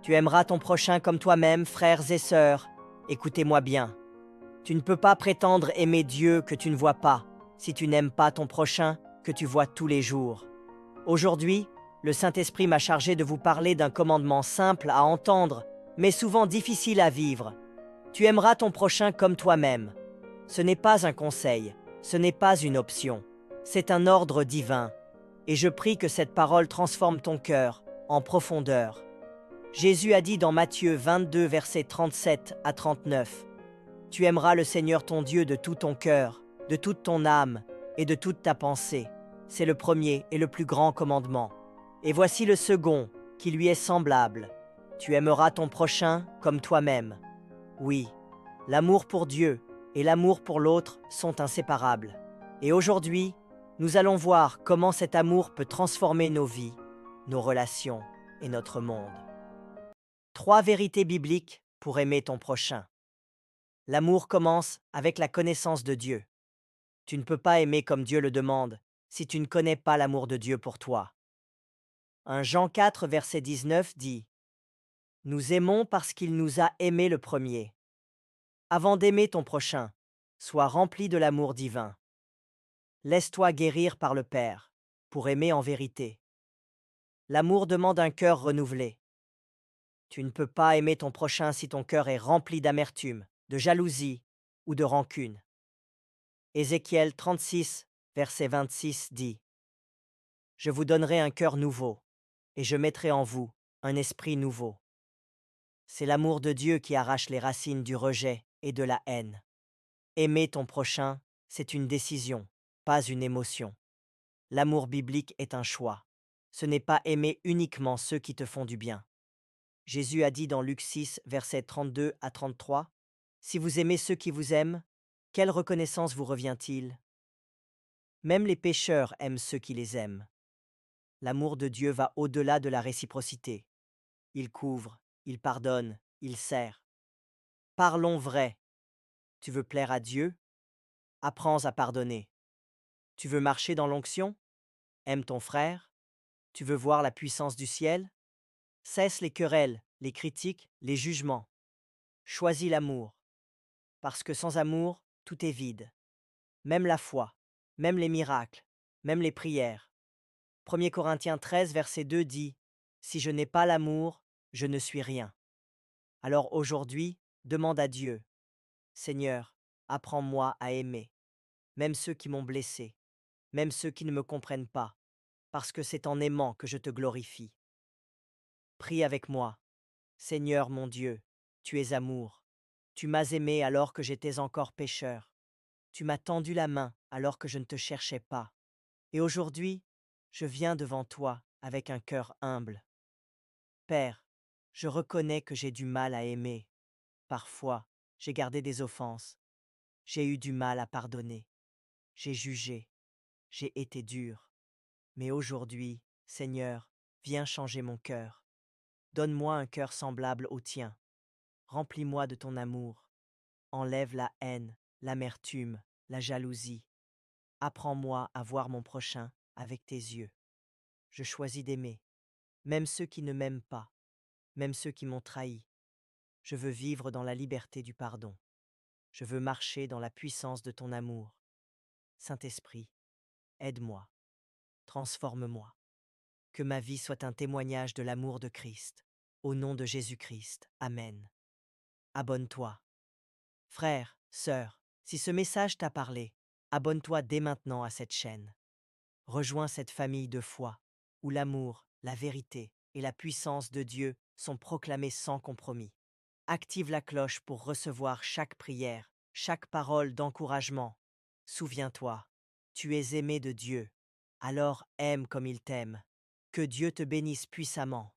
Tu aimeras ton prochain comme toi-même, frères et sœurs. Écoutez-moi bien. Tu ne peux pas prétendre aimer Dieu que tu ne vois pas, si tu n'aimes pas ton prochain que tu vois tous les jours. Aujourd'hui, le Saint-Esprit m'a chargé de vous parler d'un commandement simple à entendre, mais souvent difficile à vivre. Tu aimeras ton prochain comme toi-même. Ce n'est pas un conseil, ce n'est pas une option, c'est un ordre divin. Et je prie que cette parole transforme ton cœur en profondeur. Jésus a dit dans Matthieu 22, versets 37 à 39, « Tu aimeras le Seigneur ton Dieu de tout ton cœur, de toute ton âme et de toute ta pensée. C'est le premier et le plus grand commandement. Et voici le second, qui lui est semblable. Tu aimeras ton prochain comme toi-même. » Oui, l'amour pour Dieu et l'amour pour l'autre sont inséparables. Et aujourd'hui, nous allons voir comment cet amour peut transformer nos vies, nos relations et notre monde. 3 vérités bibliques pour aimer ton prochain. L'amour commence avec la connaissance de Dieu. Tu ne peux pas aimer comme Dieu le demande si tu ne connais pas l'amour de Dieu pour toi. 1 Jean 4, verset 19 dit « Nous aimons parce qu'il nous a aimés le premier. » Avant d'aimer ton prochain, sois rempli de l'amour divin. Laisse-toi guérir par le Père pour aimer en vérité. L'amour demande un cœur renouvelé. Tu ne peux pas aimer ton prochain si ton cœur est rempli d'amertume, de jalousie ou de rancune. Ézéchiel 36, verset 26 dit « Je vous donnerai un cœur nouveau, et je mettrai en vous un esprit nouveau. » C'est l'amour de Dieu qui arrache les racines du rejet et de la haine. Aimer ton prochain, c'est une décision, pas une émotion. L'amour biblique est un choix. Ce n'est pas aimer uniquement ceux qui te font du bien. Jésus a dit dans Luc 6, versets 32 à 33, « Si vous aimez ceux qui vous aiment, quelle reconnaissance vous revient-il? Même les pécheurs aiment ceux qui les aiment. » L'amour de Dieu va au-delà de la réciprocité. Il couvre, il pardonne, il sert. Parlons vrai. Tu veux plaire à Dieu? Apprends à pardonner. Tu veux marcher dans l'onction? Aime ton frère? Tu veux voir la puissance du ciel? Cesse les querelles, les critiques, les jugements. Choisis l'amour. Parce que sans amour, tout est vide. Même la foi, même les miracles, même les prières. 1 Corinthiens 13, verset 2 dit « Si je n'ai pas l'amour, je ne suis rien. » Alors aujourd'hui, demande à Dieu, « Seigneur, apprends-moi à aimer, même ceux qui m'ont blessé, même ceux qui ne me comprennent pas, parce que c'est en aimant que je te glorifie. » Prie avec moi. Seigneur mon Dieu, tu es amour. Tu m'as aimé alors que j'étais encore pécheur. Tu m'as tendu la main alors que je ne te cherchais pas. Et aujourd'hui, je viens devant toi avec un cœur humble. Père, je reconnais que j'ai du mal à aimer. Parfois, j'ai gardé des offenses. J'ai eu du mal à pardonner. J'ai jugé. J'ai été dur. Mais aujourd'hui, Seigneur, viens changer mon cœur. Donne-moi un cœur semblable au tien. Remplis-moi de ton amour. Enlève la haine, l'amertume, la jalousie. Apprends-moi à voir mon prochain avec tes yeux. Je choisis d'aimer, même ceux qui ne m'aiment pas, même ceux qui m'ont trahi. Je veux vivre dans la liberté du pardon. Je veux marcher dans la puissance de ton amour. Saint-Esprit, aide-moi, transforme-moi. Que ma vie soit un témoignage de l'amour de Christ. Au nom de Jésus-Christ. Amen. Abonne-toi. Frère, sœur, si ce message t'a parlé, abonne-toi dès maintenant à cette chaîne. Rejoins cette famille de foi, où l'amour, la vérité et la puissance de Dieu sont proclamés sans compromis. Active la cloche pour recevoir chaque prière, chaque parole d'encouragement. Souviens-toi, tu es aimé de Dieu. Alors aime comme il t'aime. Que Dieu te bénisse puissamment.